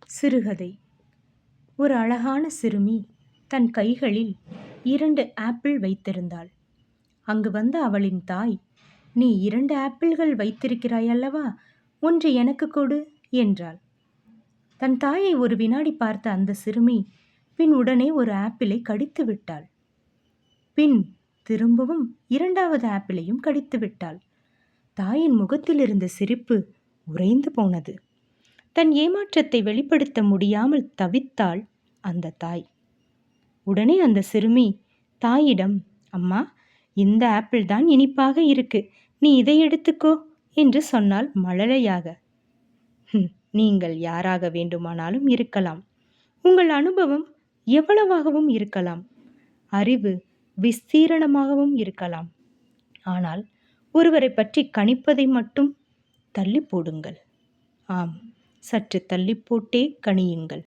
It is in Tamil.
சிறுகதை. ஒரு அழகான சிறுமி தன் கைகளில் 2 ஆப்பிள் வைத்திருந்தாள். அங்கு வந்த அவளின் தாய், "நீ 2 ஆப்பிள்கள் வைத்திருக்கிறாய் அல்லவா, ஒன்று எனக்கு கொடு" என்றாள். தன் தாயை ஒரு வினாடி பார்த்த அந்த சிறுமி பின் உடனே ஒரு ஆப்பிளை கடித்து விட்டாள். பின் திரும்பவும் 2வது ஆப்பிளையும் கடித்து விட்டாள். தாயின் முகத்தில் இருந்த சிரிப்பு உறைந்து போனது. தன் ஏமாற்றத்தை வெளிப்படுத்த முடியாமல் தவித்தாள் அந்த தாய். உடனே அந்த சிறுமி தாயிடம், "அம்மா, இந்த ஆப்பிள் தான் இனிப்பாக இருக்கு, நீ இதை எடுத்துக்கோ" என்று சொன்னாள் மழலையாக. நீங்கள் யாராக வேண்டுமானாலும் இருக்கலாம், உங்கள் அனுபவம் எவ்வளவாகவும் இருக்கலாம், அறிவு விஸ்தீரணமாகவும் இருக்கலாம். ஆனால் ஒருவரை பற்றி கணிப்பதை மட்டும் தள்ளி போடுங்கள். ஆம், சற்று தள்ளி போட்டே கணியுங்கள்.